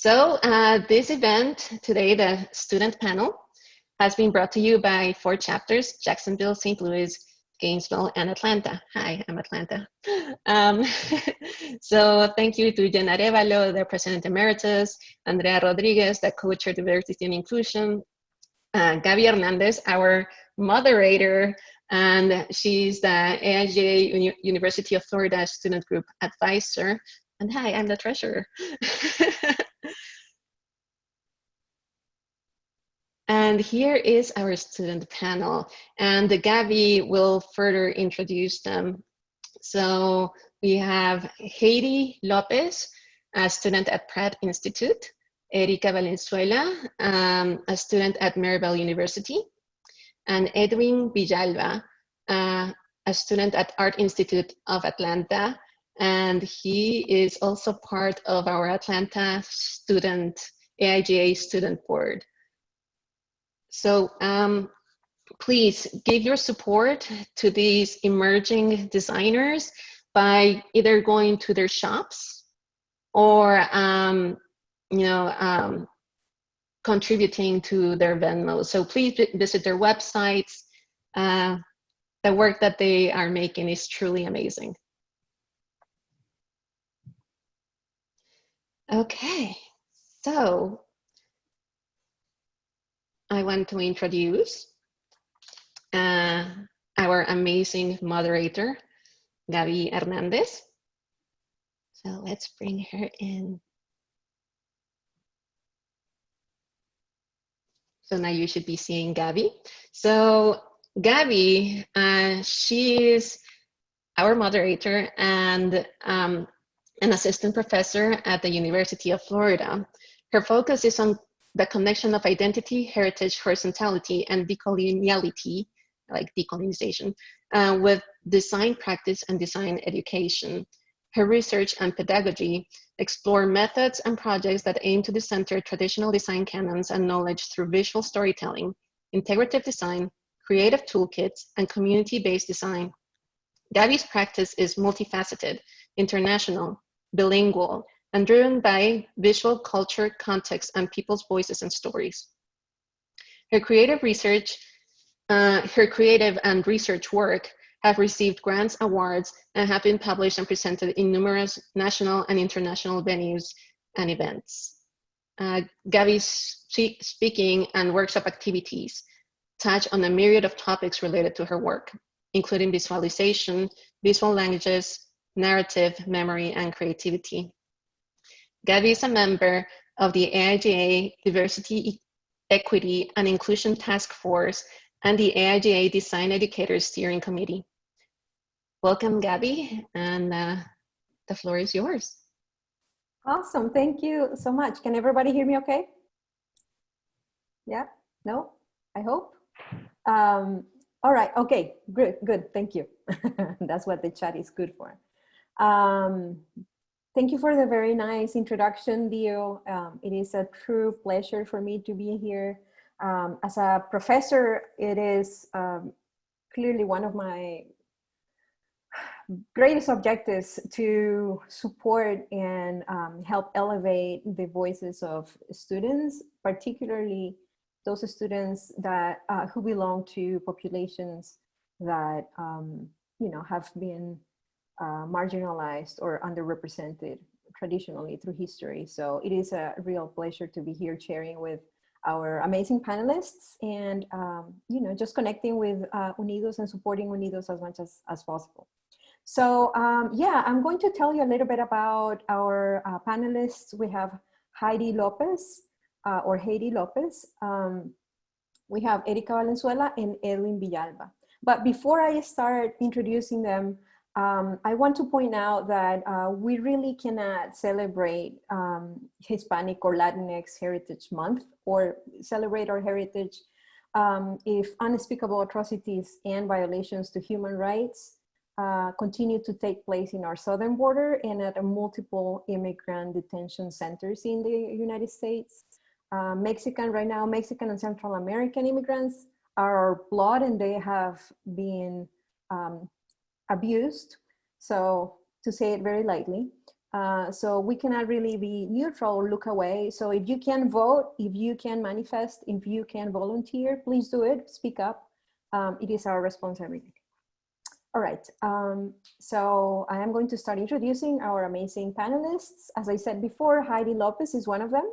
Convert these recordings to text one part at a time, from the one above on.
This event today, the student panel, has been brought to you by 4 chapters: Jacksonville, St. Louis, Gainesville, and Atlanta. Hi, I'm Atlanta. So thank you to Jen Arevalo, the President Emeritus, Andrea Rodriguez, the Co-Chair Diversity and Inclusion, Gaby Hernandez, our moderator, and she's the AIGA University of Florida Student Group Advisor. And hi, I'm the treasurer. And here is our student panel, and Gaby will further introduce them. So we have Heidi Lopez, a student at Pratt Institute, Erika Valenzuela, a student at Maryville University, and Edwin Vijalva, a student at Art Institute of Atlanta, and he is also part of our Atlanta AIGA student board. So please give your support to these emerging designers by either going to their shops or contributing to their Venmo. So please visit their websites. The work that they are making is truly amazing. Okay, so I want to introduce our amazing moderator, Gaby Hernandez. So let's bring her in. So now you should be seeing Gaby. So Gaby, she is our moderator and an assistant professor at the University of Florida. Her focus is on the connection of identity, heritage, horizontality, and decoloniality, like decolonization, with design practice and design education. Her research and pedagogy explore methods and projects that aim to decenter traditional design canons and knowledge through visual storytelling, integrative design, creative toolkits, and community-based design. Gaby's practice is multifaceted, international, bilingual, and driven by visual culture, context, and people's voices and stories. Her creative and research work have received grants, awards, and have been published and presented in numerous national and international venues and events. Gaby's speaking and workshop activities touch on a myriad of topics related to her work, including visualization, visual languages, narrative, memory, and creativity. Gaby is a member of the AIGA Diversity, Equity, and Inclusion Task Force and the AIGA Design Educators Steering Committee. Welcome, Gaby, and the floor is yours. Awesome, thank you so much. Can everybody hear me okay? Yeah, no, I hope. All right, okay, good, thank you. That's what the chat is good for. Thank you for the very nice introduction, Dio. It is a true pleasure for me to be here. As a professor, it is clearly one of my greatest objectives to support and help elevate the voices of students, particularly those students that who belong to populations that have been marginalized or underrepresented traditionally through history. So it is a real pleasure to be here sharing with our amazing panelists and just connecting with Unidos and supporting Unidos as much as possible. So yeah, I'm going to tell you a little bit about our panelists. We have Heidi Lopez, or Heidi Lopez. We have Erika Valenzuela and Edwin Villalba. But before I start introducing them, I want to point out that we really cannot celebrate Hispanic or Latinx Heritage Month or celebrate our heritage if unspeakable atrocities and violations to human rights continue to take place in our southern border and at multiple immigrant detention centers in the United States. Right now, Mexican and Central American immigrants are our blood and they have been abused, so to say it very lightly. So we cannot really be neutral or look away. So if you can vote, if you can manifest, if you can volunteer, please do it, speak up. It is our responsibility. All right, so I am going to start introducing our amazing panelists. As I said before, Heidi Lopez is one of them.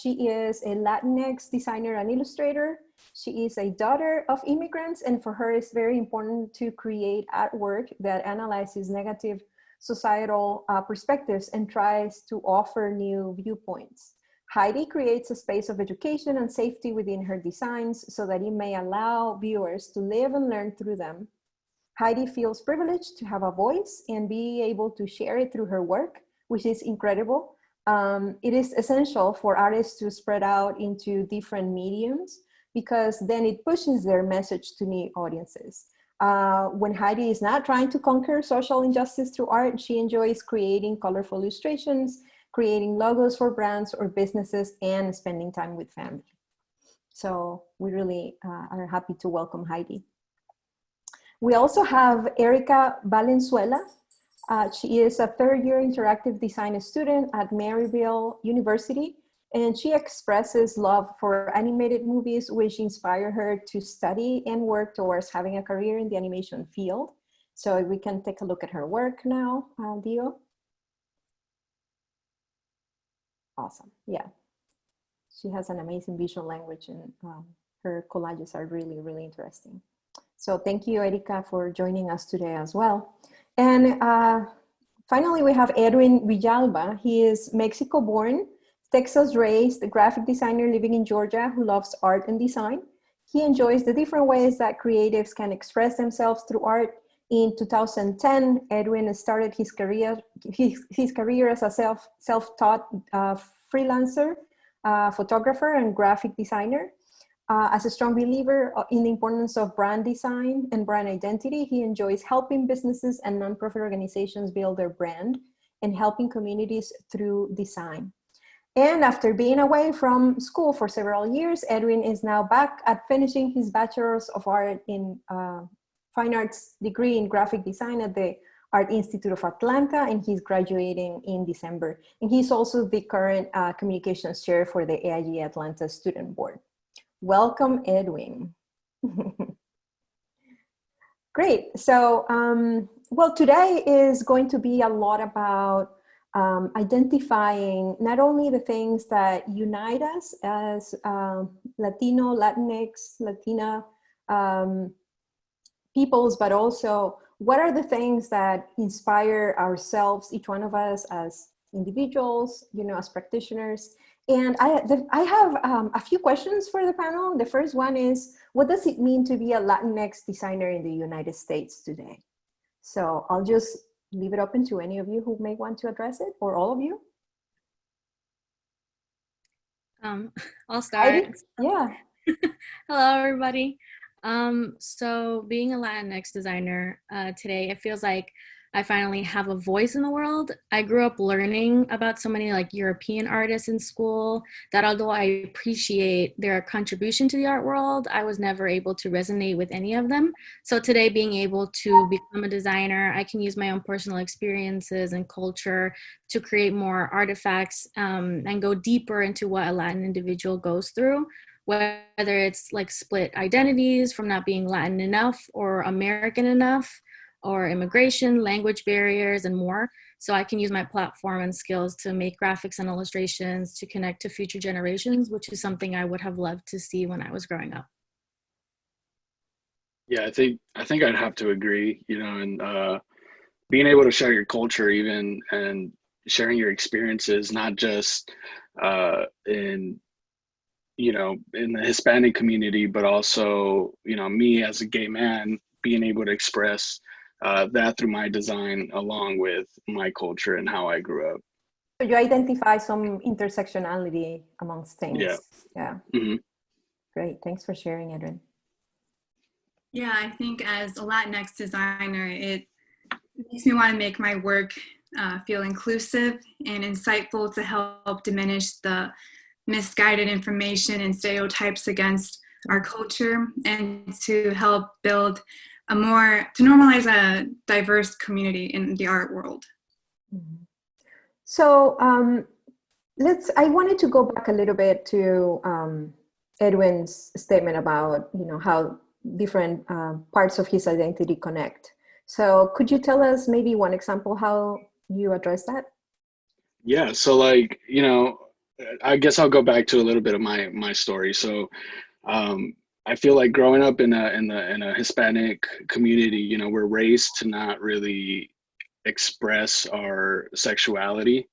She is a Latinx designer and illustrator. She is a daughter of immigrants, and for her it's very important to create artwork that analyzes negative societal perspectives and tries to offer new viewpoints. Heidi creates a space of education and safety within her designs so that it may allow viewers to live and learn through them. Heidi feels privileged to have a voice and be able to share it through her work, which is incredible. It is essential for artists to spread out into different mediums because then it pushes their message to new audiences. When Heidi is not trying to conquer social injustice through art, she enjoys creating colorful illustrations, creating logos for brands or businesses, and spending time with family. So we really are happy to welcome Heidi. We also have Erika Valenzuela. She is a third-year interactive design student at Maryville University, and she expresses love for animated movies, which inspire her to study and work towards having a career in the animation field. So we can take a look at her work now, Dio. Awesome, yeah. She has an amazing visual language, and her collages are really, really interesting. So thank you, Erika, for joining us today as well. And finally, we have Edwin Vijalba. He is Mexico-born, Texas-raised graphic designer living in Georgia who loves art and design. He enjoys the different ways that creatives can express themselves through art. In 2010, Edwin started his career as a self-taught freelancer, photographer, and graphic designer. As a strong believer in the importance of brand design and brand identity, he enjoys helping businesses and nonprofit organizations build their brand and helping communities through design. And after being away from school for several years, Edwin is now back at finishing his Bachelor's of Art in Fine Arts degree in graphic design at the Art Institute of Atlanta, and he's graduating in December. And he's also the current communications chair for the AIGA Atlanta Student Board. Welcome, Edwin. Great. So, well, today is going to be a lot about identifying not only the things that unite us as Latino, Latinx, Latina peoples, but also what are the things that inspire ourselves, each one of us as individuals, you know, as practitioners. And I have a few questions for the panel. The first one is, what does it mean to be a Latinx designer in the United States today? So I'll just leave it open to any of you who may want to address it, or all of you. I'll start. Heidi? Yeah. Hello, everybody. So being a Latinx designer today, it feels like I finally have a voice in the world. I grew up learning about so many like European artists in school that although I appreciate their contribution to the art world, I was never able to resonate with any of them. So today, being able to become a designer, I can use my own personal experiences and culture to create more artifacts and go deeper into what a Latin individual goes through, whether it's like split identities from not being Latin enough or American enough, or immigration, language barriers, and more. So I can use my platform and skills to make graphics and illustrations to connect to future generations, which is something I would have loved to see when I was growing up. Yeah, I think I'd have to agree, you know, and being able to share your culture even and sharing your experiences, not just in, you know, in the Hispanic community, but also, you know, me as a gay man, being able to express that through my design along with my culture and how I grew up. So you identify some intersectionality amongst things. Yeah. Yeah. Mm-hmm. Great. Thanks for sharing, Edwin. Yeah, I think as a Latinx designer, it makes me want to make my work feel inclusive and insightful to help diminish the misguided information and stereotypes against our culture, and to help build to normalize a diverse community in the art world. Mm-hmm. So I wanted to go back a little bit to Edwin's statement about, how different parts of his identity connect. So could you tell us maybe one example how you address that? Yeah, so like, I guess I'll go back to a little bit of my story. So I feel like growing up in a Hispanic community, we're raised to not really express our sexuality.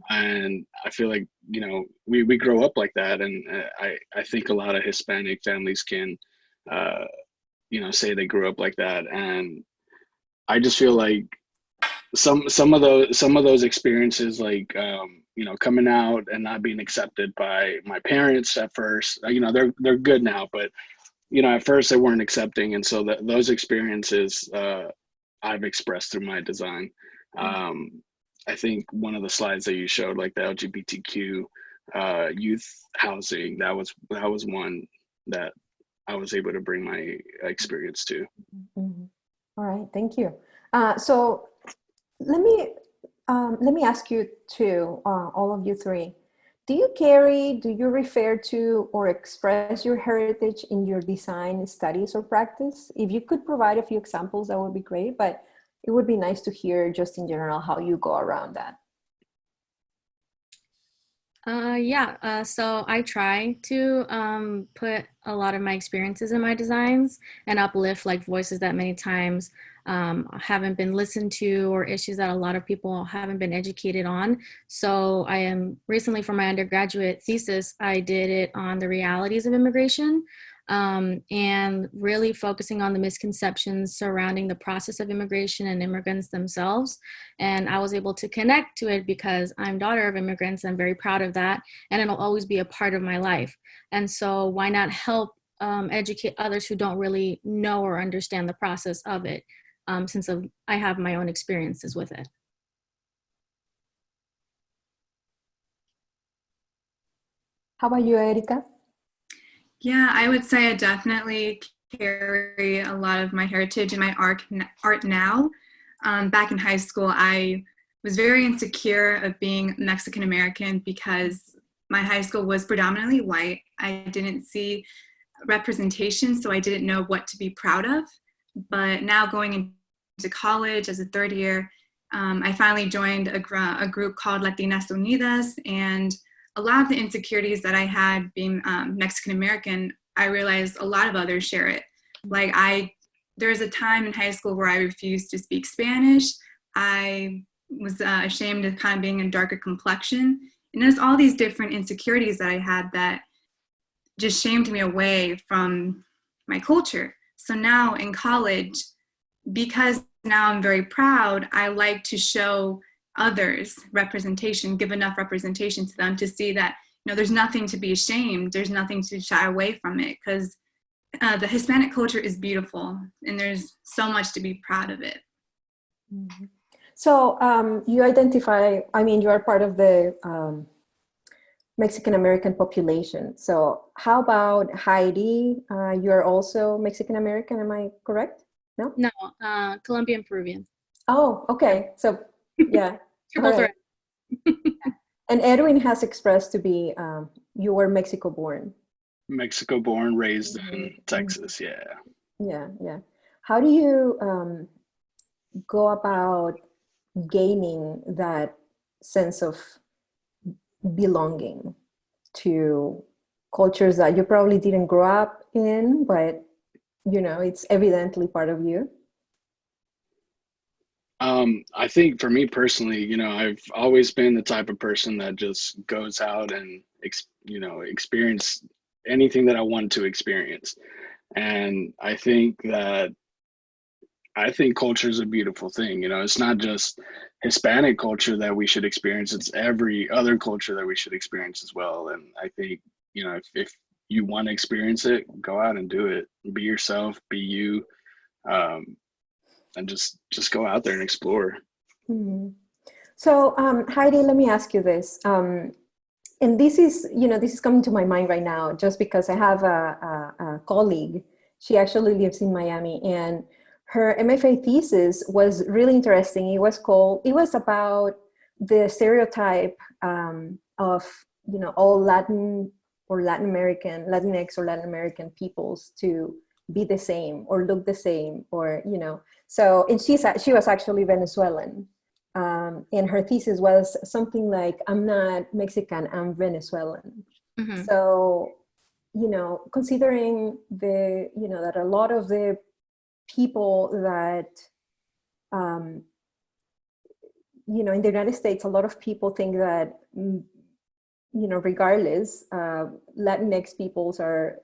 And I feel like, we grow up like that. And I think a lot of Hispanic families can, say they grew up like that. And I just feel like some of those experiences, like, coming out and not being accepted by my parents at first, they're good now, but, at first they weren't accepting. And so those experiences, I've expressed through my design. I think one of the slides that you showed, like the LGBTQ youth housing, that was one that I was able to bring my experience to. Mm-hmm. All right, thank you. So let me ask you too, all of you three. Do you refer to or express your heritage in your design studies or practice? If you could provide a few examples, that would be great, but it would be nice to hear just in general how you go around that. So I try to put a lot of my experiences in my designs and uplift like voices that many times haven't been listened to, or issues that a lot of people haven't been educated on. So I am recently, for my undergraduate thesis, I did it on the realities of immigration. And really focusing on the misconceptions surrounding the process of immigration and immigrants themselves. And I was able to connect to it because I'm daughter of immigrants. I'm very proud of that. And it'll always be a part of my life. And so why not help educate others who don't really know or understand the process of it, since I have my own experiences with it. How about you, Erika? Yeah, I would say I definitely carry a lot of my heritage in my art now. Back in high school, I was very insecure of being Mexican American because my high school was predominantly white. I didn't see representation, so I didn't know what to be proud of. But now going into college as a third year, I finally joined a group called Latinx and Unidos, and a lot of the insecurities that I had being Mexican American, I realized a lot of others share it. Like there was a time in high school where I refused to speak Spanish. I was ashamed of kind of being a darker complexion. And there's all these different insecurities that I had that just shamed me away from my culture. So now in college, because now I'm very proud, I like to show others representation, give enough representation to them to see that, there's nothing to be ashamed. There's nothing to shy away from it, because the Hispanic culture is beautiful and there's so much to be proud of it. Mm-hmm. So you identify, you are part of the Mexican American population. So how about Heidi? You're also Mexican American, am I correct? No? No, Colombian Peruvian. Oh, okay. So yeah. Triple threat. And Edwin has expressed to be, you were Mexico born. Mexico born, raised in Texas, yeah. Yeah, yeah. How do you go about gaining that sense of belonging to cultures that you probably didn't grow up in, but it's evidently part of you? I think for me personally, I've always been the type of person that just goes out and experience anything that I want to experience. And I think culture is a beautiful thing. It's not just Hispanic culture that we should experience, it's every other culture that we should experience as well. And I think, if you want to experience it, go out and do it. Be yourself, be you, and just go out there and explore. Mm-hmm. So Heidi, let me ask you this. And this is coming to my mind right now, just because I have a colleague. She actually lives in Miami, and her MFA thesis was really interesting. It was about the stereotype of, you know, all Latin or Latin American, Latinx or Latin American peoples to be the same or look the same, or, you know. So, and she was actually Venezuelan. And her thesis was something like, I'm not Mexican, I'm Venezuelan. Mm-hmm. So, you know, considering the, you know, that a lot of the people that, you know, in the United States, a lot of people think that, you know, regardless, Latinx peoples are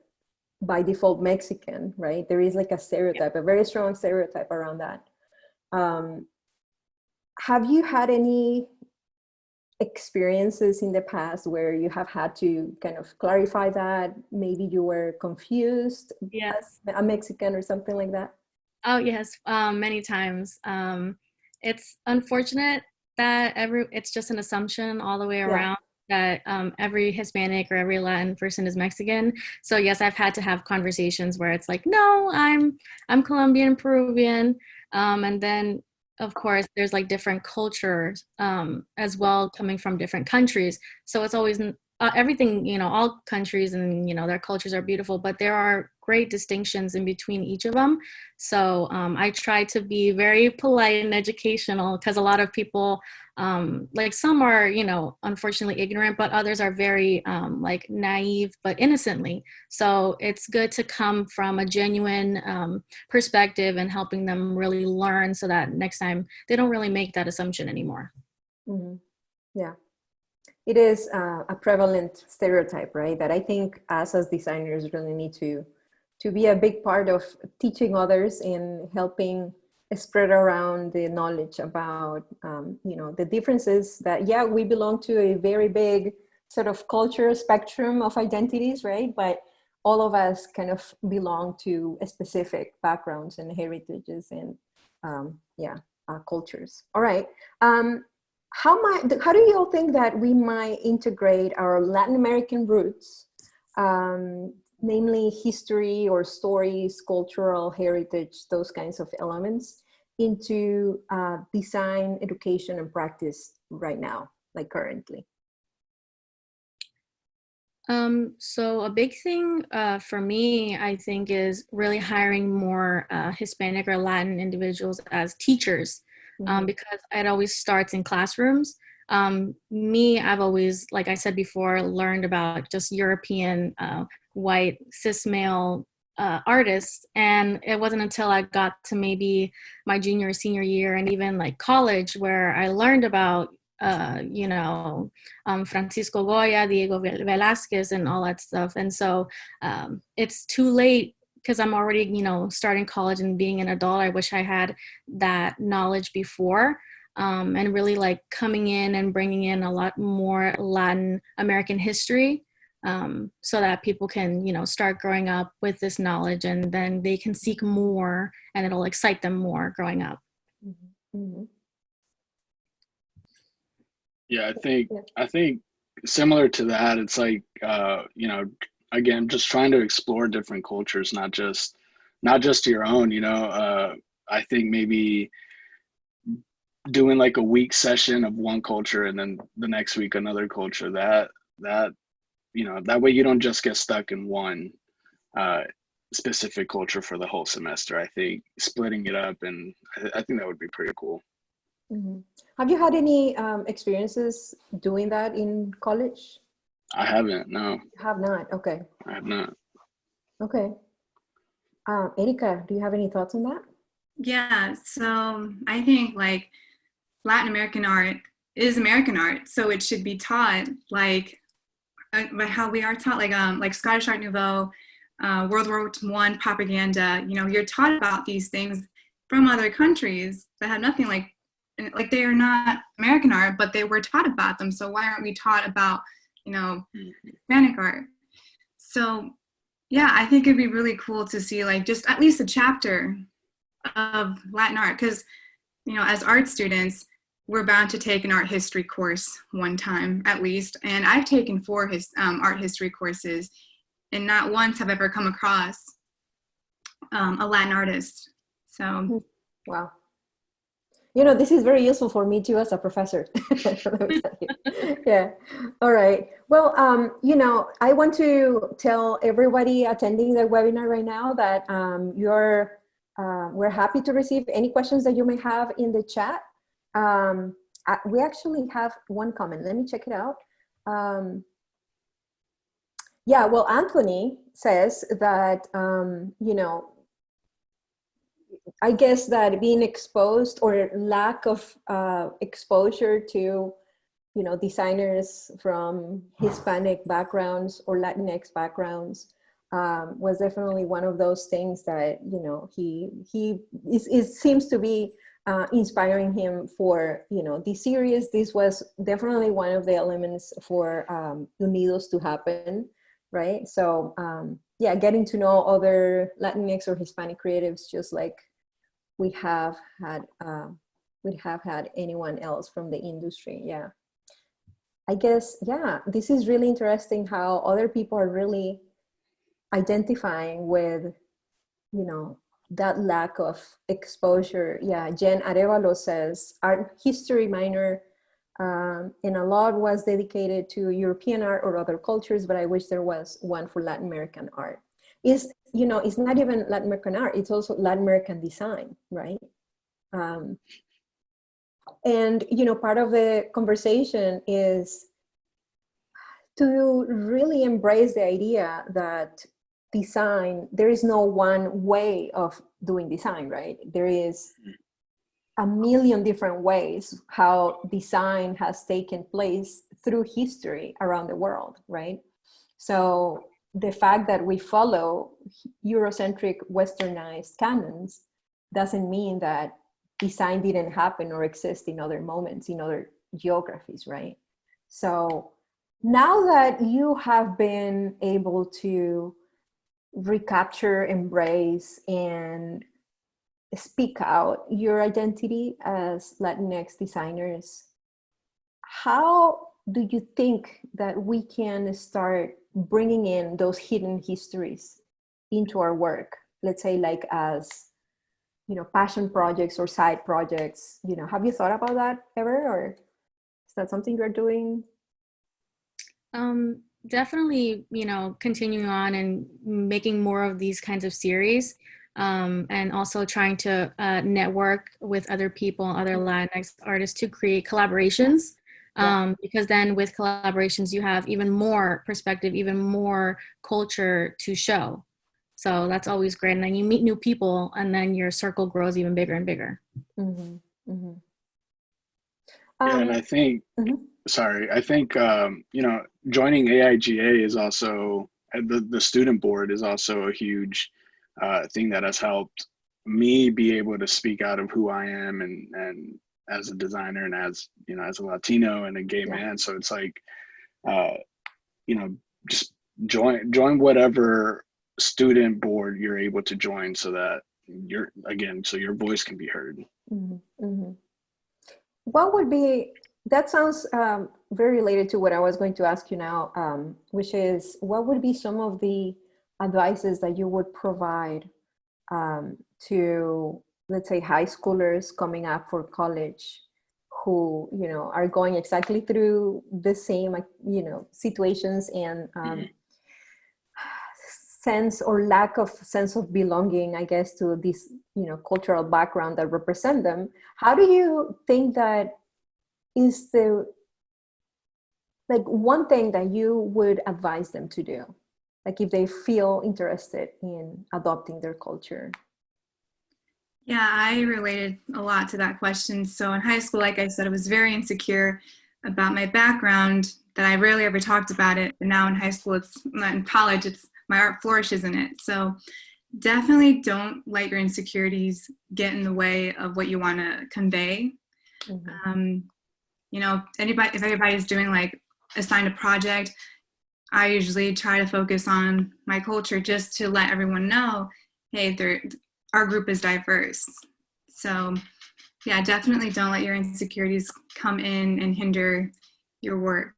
by default Mexican, right? There is like a stereotype, a very strong stereotype around that. Have you had any experiences in the past where you have had to kind of clarify that? Maybe you were confused as a Mexican or something like that? Oh, yes, many times. It's unfortunate that it's just an assumption all the way around that every Hispanic or every Latin person is Mexican. So yes, I've had to have conversations where it's like, no, I'm Colombian, Peruvian, and then of course there's like different cultures as well, coming from different countries. So it's always everything, you know, all countries and, you know, their cultures are beautiful, but there are great distinctions in between each of them. So I try to be very polite and educational, because a lot of people, like some are, you know, unfortunately ignorant, but others are very like naive, but innocently. So it's good to come from a genuine perspective and helping them really learn, so that next time they don't really make that assumption anymore. Mm-hmm. Yeah. It is a prevalent stereotype, right? That I think us as designers really need to be a big part of teaching others and helping spread around the knowledge about, you know, the differences that, yeah, we belong to a very big sort of culture spectrum of identities, right? But all of us kind of belong to a specific backgrounds and heritages and, cultures. All right. How do you all think that we might integrate our Latin American roots, namely history or stories, cultural heritage, those kinds of elements, into design, education, and practice right now, like currently? So a big thing for me, I think, is really hiring more Hispanic or Latin individuals as teachers, because it always starts in classrooms. I've always, like I said before, learned about just European white cis male artists, and it wasn't until I got to maybe my junior or senior year and even like college where I learned about Francisco Goya, Diego Velázquez, and all that stuff. And so it's too late, because I'm already, you know, starting college and being an adult. I wish I had that knowledge before, and really like coming in and bringing in a lot more Latin American history, so that people can, you know, start growing up with this knowledge, and then they can seek more and it'll excite them more growing up. Mm-hmm. Mm-hmm. Yeah, I think similar to that, it's like, you know, again, just trying to explore different cultures, not just your own, you know. I think maybe doing like a week session of one culture and then the next week another culture, that you know, that way you don't just get stuck in one specific culture for the whole semester. I think splitting it up, and I think that would be pretty cool. Mm-hmm. Have you had any experiences doing that in college? I haven't, no. You have not? Okay. I have not. Okay. Erika, do you have any thoughts on that? Yeah, so I think like Latin American art is American art, so it should be taught like how we are taught, like Scottish Art Nouveau, World War I propaganda. You know, you're taught about these things from other countries that have nothing like they are not American art, but they were taught about them. So why aren't we taught about, you know, Hispanic art? So yeah, I think it'd be really cool to see like just at least a chapter of Latin art, because, you know, as art students, we're bound to take an art history course one time at least. And I've taken 4 art history courses, and not once have I ever come across a Latin artist. So wow. You know, this is very useful for me too as a professor. Let me tell you. Yeah. All right. Well, you know, I want to tell everybody attending the webinar right now that we're happy to receive any questions that you may have in the chat. We actually have one comment. Let me check it out. Yeah, well, Anthony says that, you know, I guess that being exposed or lack of exposure to, you know, designers from Hispanic backgrounds or Latinx backgrounds was definitely one of those things that, you know, it seems to be inspiring him for, you know, this series. This was definitely one of the elements for Unidos to happen, right? So yeah, getting to know other Latinx or Hispanic creatives, just like we have had anyone else from the industry. Yeah, I guess, yeah, this is really interesting how other people are really identifying with, you know, that lack of exposure. Yeah, Jen Arevalo says, art history minor and a lot was dedicated to European art or other cultures, but I wish there was one for Latin American art. You know, it's not even Latin American art, it's also Latin American design, right? And, you know, part of the conversation is to really embrace the idea that design, there is no one way of doing design, right? There is a million different ways how design has taken place through history around the world, right? So the fact that we follow Eurocentric westernized canons doesn't mean that design didn't happen or exist in other moments, in other geographies, right? So now that you have been able to recapture, embrace, and speak out your identity as Latinx designers, how do you think that we can start bringing in those hidden histories into our work? Let's say, like, as, you know, passion projects or side projects. You know, have you thought about that ever, or is that something you're doing? Definitely, you know, continuing on and making more of these kinds of series, and also trying to network with other people, other Latinx artists to create collaborations. Because then with collaborations, you have even more perspective, even more culture to show. So that's always great. And then you meet new people, and then your circle grows even bigger and bigger. Mm-hmm. Mm-hmm. Yeah, and I think, sorry, I think, you know, joining AIGA is also, the student board is also a huge thing that has helped me be able to speak out of who I am and as a designer and as, you know, as a Latino and a gay man. So it's like, you know, just join whatever student board you're able to join so that so your voice can be heard. Mm-hmm. Mm-hmm. What would be, that sounds very related to what I was going to ask you now, which is, what would be some of the advices that you would provide to, let's say, high schoolers coming up for college who, you know, are going exactly through the same, you know, situations and sense or lack of sense of belonging, I guess, to this, you know, cultural background that represent them? How do you think that is the, like, one thing that you would advise them to do, like, if they feel interested in adopting their culture? Yeah, I related a lot to that question. So in high school, like I said, I was very insecure about my background, that I rarely ever talked about it. And now in high school, in college, my art flourishes in it. So definitely don't let your insecurities get in the way of what you want to convey. Mm-hmm. You know, if anybody's doing, like, assigned a project, I usually try to focus on my culture just to let everyone know, hey, our group is diverse. So yeah, definitely don't let your insecurities come in and hinder your work.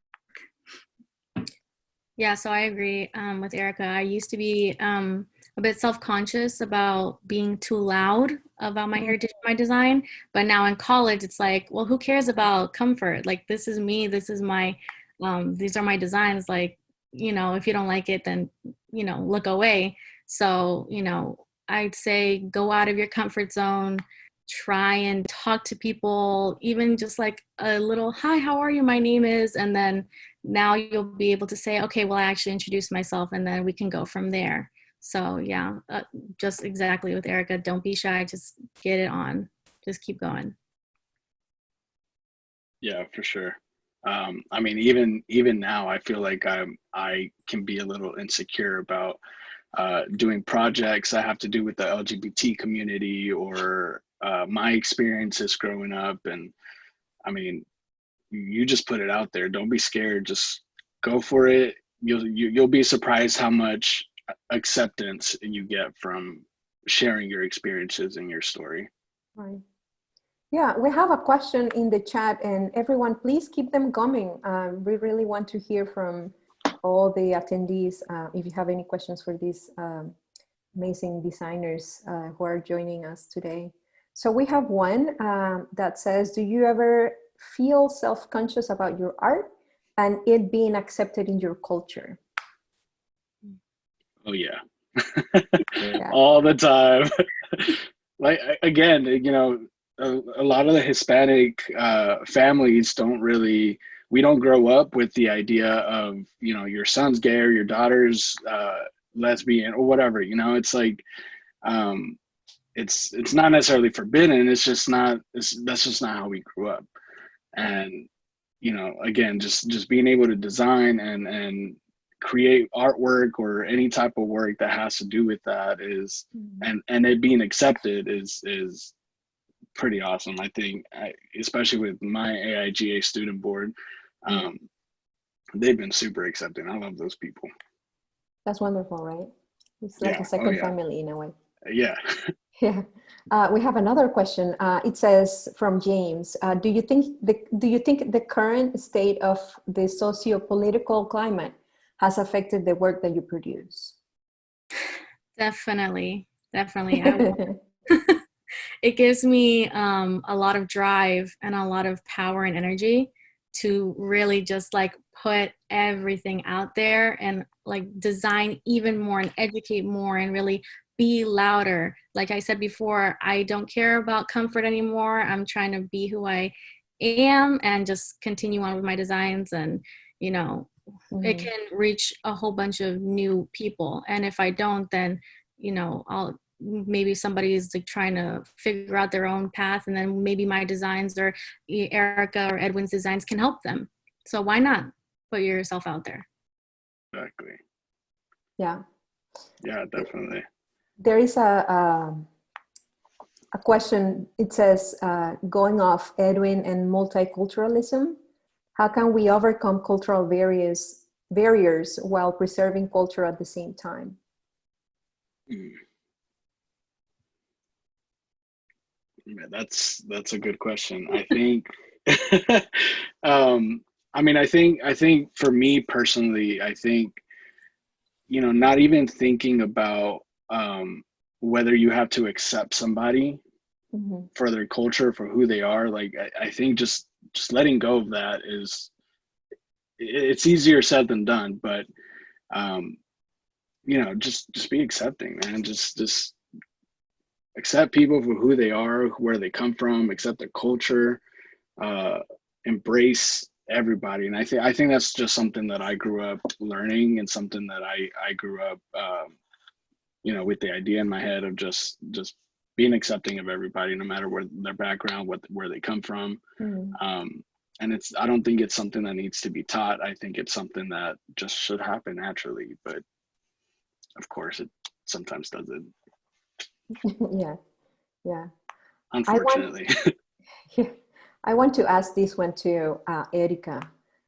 Yeah, so I agree with Erika. I used to be a bit self-conscious about being too loud about my heritage, my design. But now in college, it's like, well, who cares about comfort? Like, this is me. This is my, these are my designs. Like, if you don't like it, then, look away. So, I'd say go out of your comfort zone, try and talk to people, even just like a little, hi, how are you? My name is, and then now you'll be able to say, okay, well, I actually introduced myself, and then we can go from there. So yeah, just exactly with Erika, don't be shy, just get it on, just keep going. Yeah, for sure. I mean, even now, I feel like I can be a little insecure about doing projects I have to do with the LGBT community or my experiences growing up. And I mean, you just put it out there. Don't be scared. Just go for it. You'll be surprised how much acceptance you get from sharing your experiences and your story. Right. Yeah, we have a question in the chat, and everyone, please keep them coming. We really want to hear from all the attendees. If you have any questions for these amazing designers who are joining us today. So we have one that says, do you ever feel self-conscious about your art and it being accepted in your culture? Oh yeah. Yeah. All the time. Like, again, a lot of the Hispanic families we don't grow up with the idea of, your son's gay or your daughter's lesbian or whatever, it's like, it's not necessarily forbidden. It's just that's just not how we grew up. And, again, just being able to design and create artwork or any type of work that has to do with that is, and it being accepted is pretty awesome. I think, especially with my AIGA student board, they've been super accepting. I love those people. That's wonderful, right? It's like a second family in a way. Yeah. Yeah. We have another question. It says from James, do you think the current state of the socio-political climate has affected the work that you produce? Definitely. It gives me a lot of drive and a lot of power and energy to really just like put everything out there and like design even more and educate more and really be louder. Like I said before, I don't care about comfort anymore. I'm trying to be who I am and just continue on with my designs, and it can reach a whole bunch of new people. And if I don't, then maybe somebody's like trying to figure out their own path, and then maybe my designs or Erika or Edwin's designs can help them. So why not put yourself out there? Exactly. Yeah. Yeah, definitely. There is a question. It says, going off Edwin and multiculturalism, how can we overcome cultural barriers while preserving culture at the same time? Yeah, that's a good question. I think, I think for me personally, I think, not even thinking about whether you have to accept somebody for their culture, for who they are. Like, I think just letting go of that it's easier said than done, but just be accepting, man. Just accept people for who they are, where they come from, accept their culture, embrace everybody. And I think that's just something that I grew up learning, and something that I grew up, with the idea in my head of just being accepting of everybody, no matter where their background, where they come from. And I don't think it's something that needs to be taught. I think it's something that just should happen naturally, but of course it sometimes doesn't. Yeah. Unfortunately. I want to ask this one to Erika.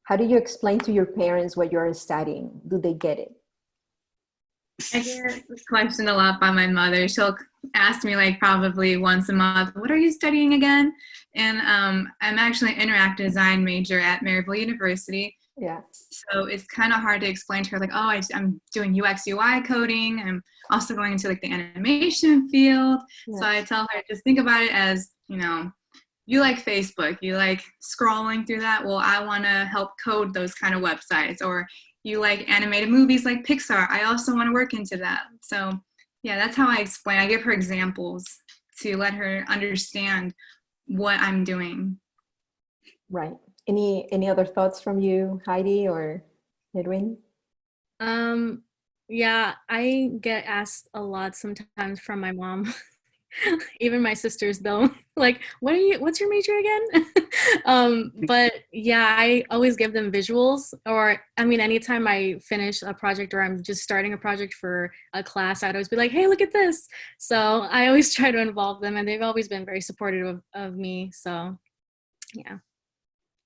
How do you explain to your parents what you're studying? Do they get it? I get this question a lot by my mother. She'll ask me like probably once a month, what are you studying again? And I'm actually an interactive design major at Maryville University. Yeah. So it's kind of hard to explain to her, like, oh, I'm doing UX UI coding. I'm also going into like the animation field. Yeah. So I tell her, just think about it as, you know, you like Facebook, you like scrolling through that. Well, I want to help code those kind of websites. Or you like animated movies like Pixar. I also want to work into that. So yeah, that's how I explain. I give her examples to let her understand what I'm doing. Right. Any other thoughts from you, Heidi or Edwin? Yeah, I get asked a lot sometimes from my mom. Even my sisters though, like, what's your major again? But yeah, I always give them visuals, or I mean, anytime I finish a project or I'm just starting a project for a class, I'd always be like, hey, look at this. So I always try to involve them, and they've always been very supportive of me. So yeah.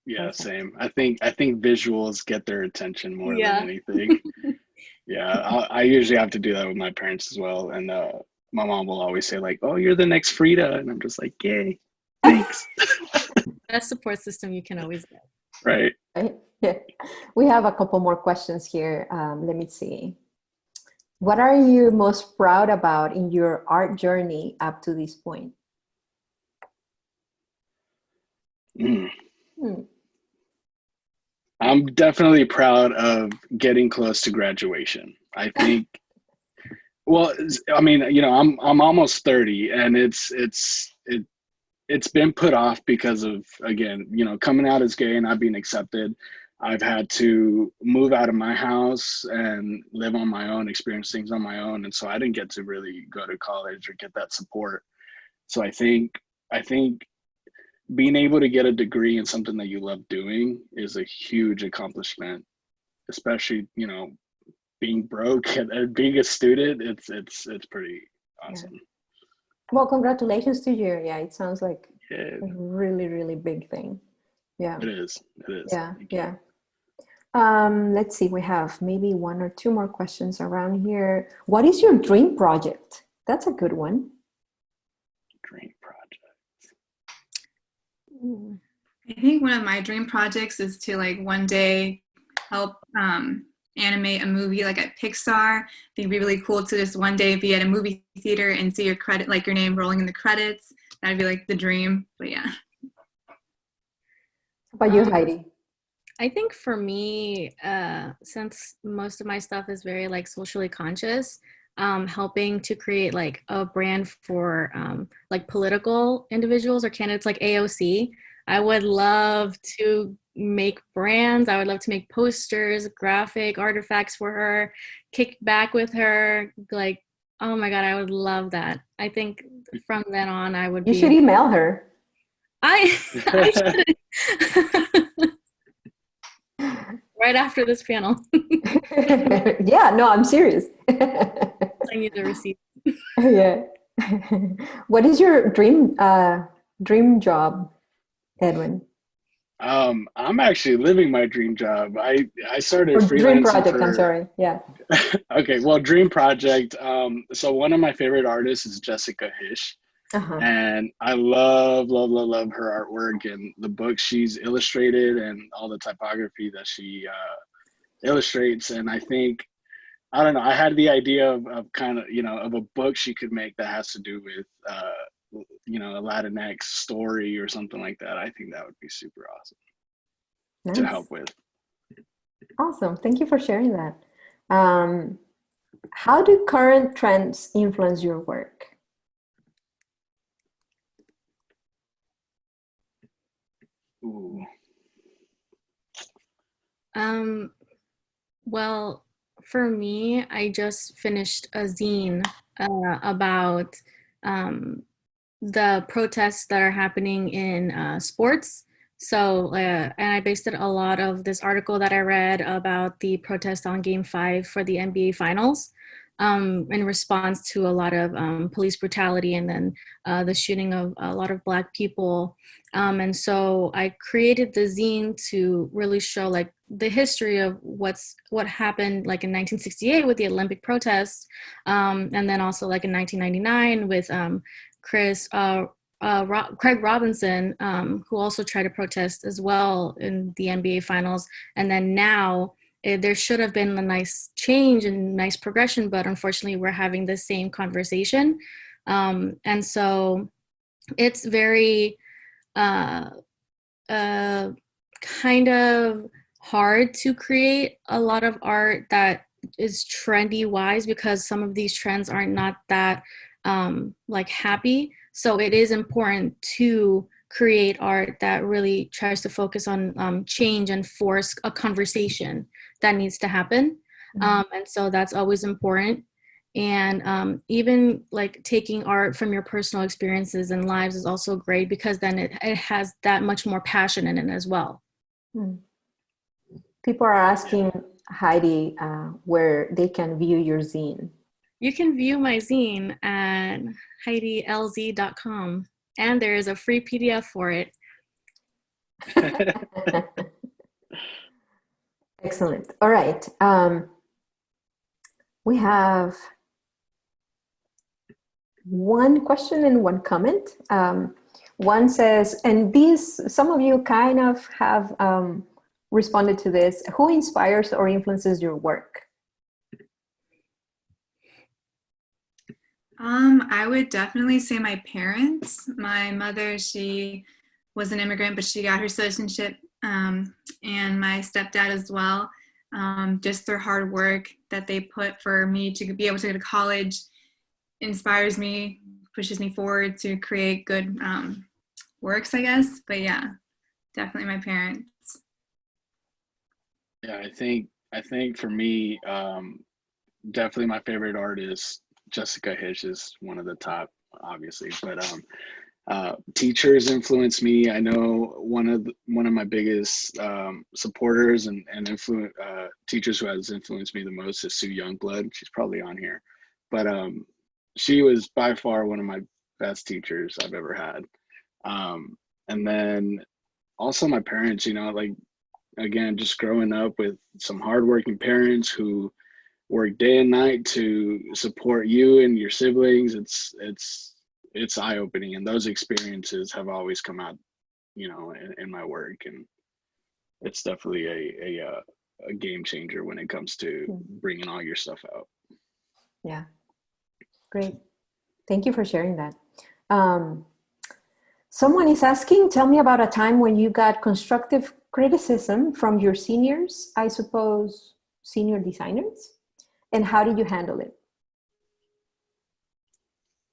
Yeah, same. I think visuals get their attention more than anything. Yeah, I usually have to do that with my parents as well. And my mom will always say like, "Oh, you're the next Frida," and I'm just like, "Yay, thanks." Best support system you can always get. Right. Yeah. We have a couple more questions here. Let me see. What are you most proud about in your art journey up to this point? I'm definitely proud of getting close to graduation. I think, well, I mean, you know, I'm almost 30, and it's been put off because of, again, you know, coming out as gay and not being accepted. I've had to move out of my house and live on my own, experience things on my own, and so I didn't get to really go to college or get that support. So I think being able to get a degree in something that you love doing is a huge accomplishment, especially, you know, being broke and being a student. It's pretty awesome. Yeah. Well, congratulations to you. Yeah, it sounds like a really, really big thing. Yeah. It is. Yeah. Yeah. Let's see, we have maybe one or two more questions around here. What is your dream project? That's a good one. Dream project. I think one of my dream projects is to like one day help animate a movie like at Pixar. I think it'd be really cool to just one day be at a movie theater and see your credit, like your name rolling in the credits. That'd be like the dream. But yeah. How about you, Heidi? I think for me, since most of my stuff is very like socially conscious, helping to create like a brand for like political individuals or candidates like AOC. I would love to make brands. I would love to make posters, graphic artifacts for her, kick back with her. Like, oh my God, I would love that. I think from then on, I would You should email her. I should. Right after this panel. Yeah, no, I'm serious. I need the receipt. Yeah. What is your dream job, Edwin? I'm actually living my dream job. I started freelancing. Dream project, I'm sorry. Yeah. Okay, well, dream project. So one of my favorite artists is Jessica Hish. And I love her artwork and the books she's illustrated and all the typography that she illustrates. And I think, I don't know, I had the idea of kind of, you know, of a book she could make that has to do with, you know, a Latinx story or something like that. I think that would be super awesome to help with. Awesome. Thank you for sharing that. How do current trends influence your work? Ooh. Well, for me, I just finished a zine about the protests that are happening in sports. So, and I based it a lot of this article that I read about the protest on Game 5 for the NBA Finals. In response to a lot of police brutality and then the shooting of a lot of Black people. And so I created the zine to really show like the history of what happened like in 1968 with the Olympic protests, and then also like in 1999 with Craig Robinson, who also tried to protest as well in the NBA finals. And then now there should have been a nice change and nice progression, but unfortunately we're having the same conversation. And so it's very kind of hard to create a lot of art that is trendy wise, because some of these trends are not that like happy. So it is important to create art that really tries to focus on change and force a conversation that needs to happen. And so that's always important. And even like taking art from your personal experiences and lives is also great, because then it has that much more passion in it as well. People are asking Heidi where they can view your zine. You can view my zine at HeidiLZ.com, and there is a free PDF for it. Excellent. All right. We have one question and one comment. One says, and some of you kind of have responded to this. Who inspires or influences your work? I would definitely say my parents. My mother, she was an immigrant, but she got her citizenship, and my stepdad as well. Just their hard work that they put for me to be able to go to college inspires me, pushes me forward to create good works, I guess. But yeah, definitely my parents. Yeah, I think for me, definitely my favorite artist, Jessica Hitch, is one of the top, obviously. But teachers influence me. I know one of my biggest supporters and teachers who has influenced me the most is Sue Youngblood. She's probably on here, but she was by far one of my best teachers I've ever had. And then also my parents, you know, like, again, just growing up with some hardworking parents who work day and night to support you and your siblings. It's eye-opening, and those experiences have always come out, you know, in my work, and it's definitely a game changer when it comes to bringing all your stuff out. Yeah, great. Thank you for sharing that. Someone is asking, tell me about a time when you got constructive criticism from your seniors, I suppose senior designers, and how did you handle it?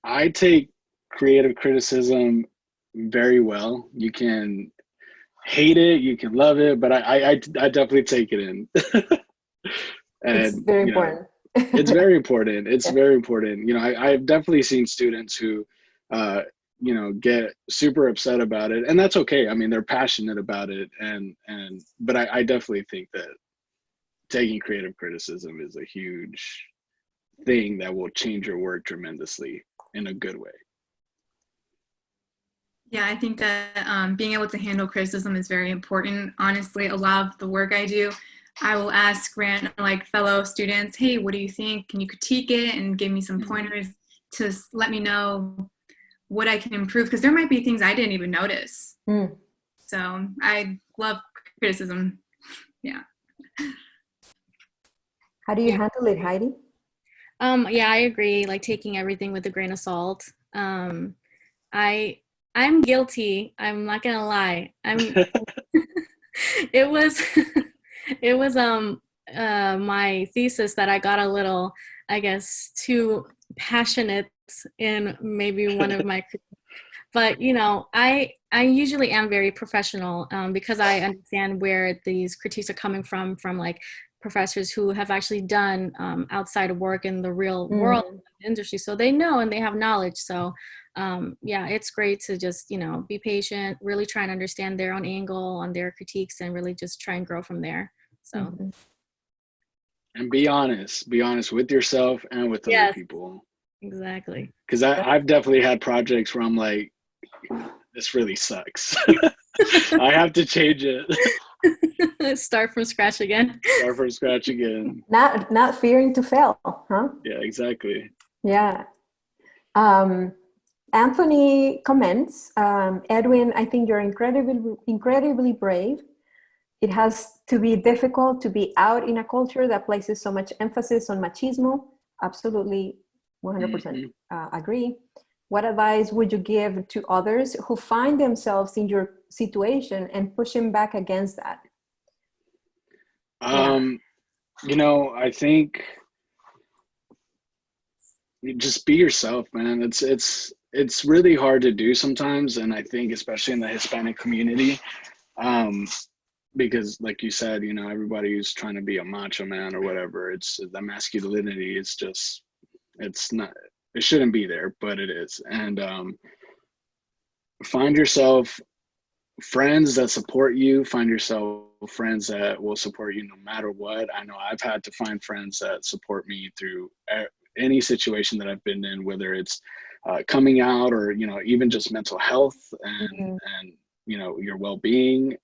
I take creative criticism very well. You can hate it, you can love it, but I definitely take it in. And it's very important. It's very important. It's very important. You know, I've definitely seen students who, you know, get super upset about it, and that's okay. I mean, they're passionate about it, but I definitely think that taking creative criticism is a huge thing that will change your work tremendously in a good way. Yeah, I think that being able to handle criticism is very important. Honestly, a lot of the work I do, I will ask like fellow students, hey, what do you think? Can you critique it and give me some pointers to let me know what I can improve? Because there might be things I didn't even notice. So I love criticism. Yeah. How do you handle it, Heidi? Yeah, I agree. Like taking everything with a grain of salt. I'm guilty. I'm not gonna lie. It was my thesis that I got a little, I guess, too passionate in maybe one of my, but you know, I usually am very professional because I understand where these critiques are coming from like professors who have actually done outside of work in the real world industry, so they know and they have knowledge. So yeah, it's great to just, you know, be patient, really try and understand their own angle on their critiques, and really just try and grow from there. So and be honest with yourself and with other people. Exactly. Because I've definitely had projects where I'm like, this really sucks. I have to change it. Start from scratch again. Not fearing to fail, huh? Yeah, exactly. Yeah. Anthony comments, Edwin, I think you're incredibly brave. It has to be difficult to be out in a culture that places so much emphasis on machismo. Absolutely, 100% agree. What advice would you give to others who find themselves in your situation and pushing back against that? You know, I think you just be yourself, man. It's really hard to do sometimes, and I think especially in the Hispanic community, because like you said, you know, everybody who's trying to be a macho man or whatever, it's the masculinity is just, it's not, it shouldn't be there, but it is. And find yourself friends that support you, find yourself friends that will support you no matter what. I know I've had to find friends that support me through any situation that I've been in, whether it's coming out or, you know, even just mental health and you know, your well-being,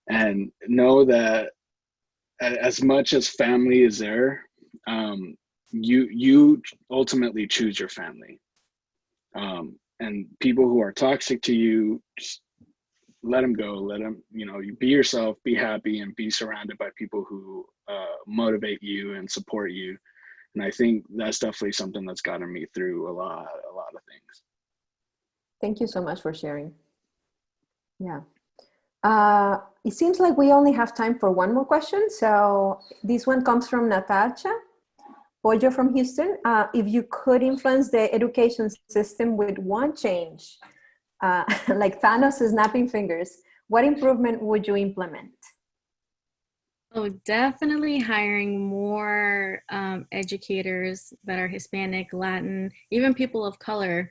and know that as much as family is there, you ultimately choose your family, and people who are toxic to you, just let them go. Let them, you know, you be yourself, be happy, and be surrounded by people who motivate you and support you. And I think that's definitely something that's gotten me through a lot of things. Thank you so much for sharing. Yeah. It seems like we only have time for one more question. So this one comes from Natasha Boyo from Houston. If you could influence the education system with one change, like Thanos snapping fingers, what improvement would you implement? Oh, definitely hiring more educators that are Hispanic, Latin, even people of color.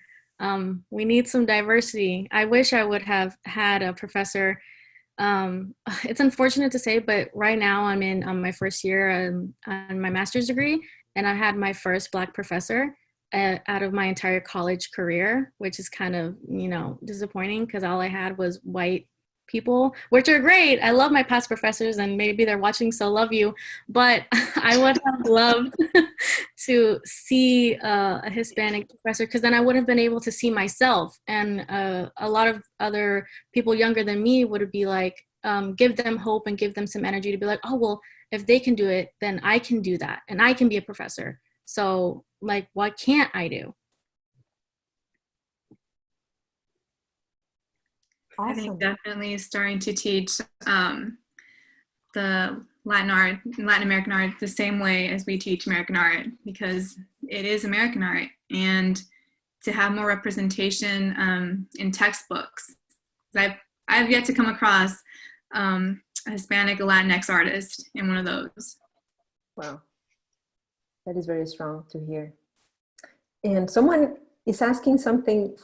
We need some diversity. I wish I would have had a professor. It's unfortunate to say, but right now I'm in my first year on my master's degree, and I had my first Black professor out of my entire college career, which is kind of, you know, disappointing because all I had was white people, which are great. I love my past professors, and maybe they're watching, so love you. But I would have loved to see a Hispanic professor, because then I would have been able to see myself. And a lot of other people younger than me would be like, give them hope and give them some energy to be like, oh, well, if they can do it, then I can do that, and I can be a professor. So, like, what can't I do? Awesome. I think definitely starting to teach the Latin American art the same way as we teach American art, because it is American art, and to have more representation in textbooks. I've yet to come across a Hispanic or Latinx artist in one of those. Wow, that is very strong to hear. And someone is asking something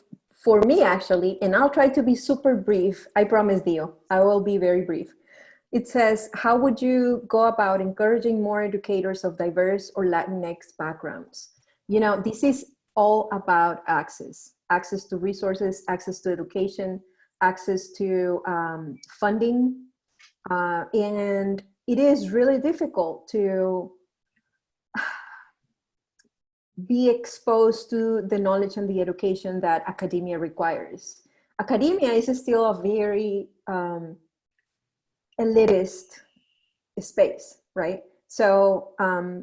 for me, actually, and I'll try to be super brief. I promise, Dio, I will be very brief. It says, how would you go about encouraging more educators of diverse or Latinx backgrounds? You know, this is all about access to resources, access to education, access to funding. And it is really difficult to be exposed to the knowledge and the education that academia requires. Academia is still a very elitist space, right? So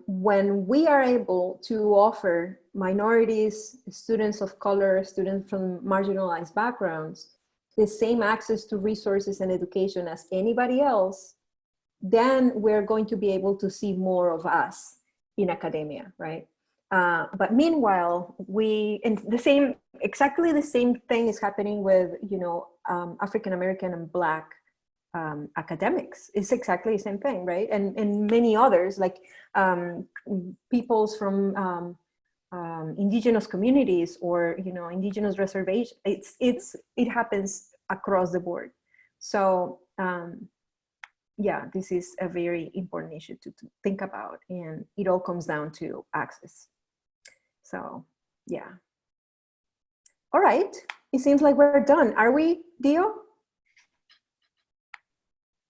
when we are able to offer minorities, students of color, students from marginalized backgrounds, the same access to resources and education as anybody else, then we're going to be able to see more of us in academia, right? But meanwhile, exactly the same thing is happening with, you know, African American and Black academics. It's exactly the same thing, right? And many others, like peoples from indigenous communities or, you know, indigenous reservations. It happens across the board. So yeah, this is a very important issue to think about, and it all comes down to access. So yeah. All right, it seems like we're done. Are we, Dio?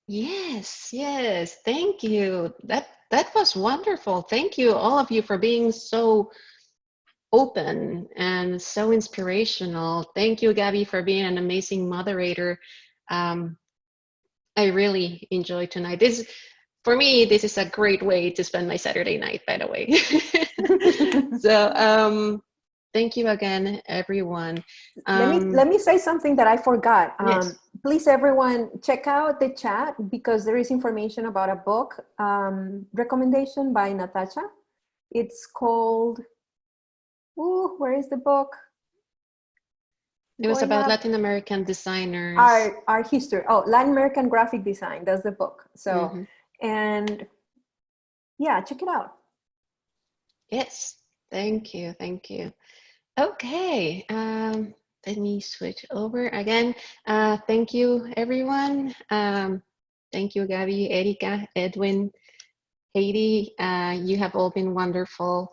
Yes, yes. Thank you. That was wonderful. Thank you, all of you, for being so open and so inspirational. Thank you, Gaby, for being an amazing moderator. I really enjoyed tonight. For me, this is a great way to spend my Saturday night, by the way. So thank you again, everyone. Let me say something that I forgot. Yes. Please, everyone, check out the chat because there is information about a book recommendation by Natasha. It's called, where is the book? It was about Latin American designers. Art history. Oh, Latin American graphic design. That's the book. So, and yeah, check it out. Yes, thank you. Okay, let me switch over again. Thank you, everyone. Thank you, Gaby, Erika, Edwin, Heidi. You have all been wonderful.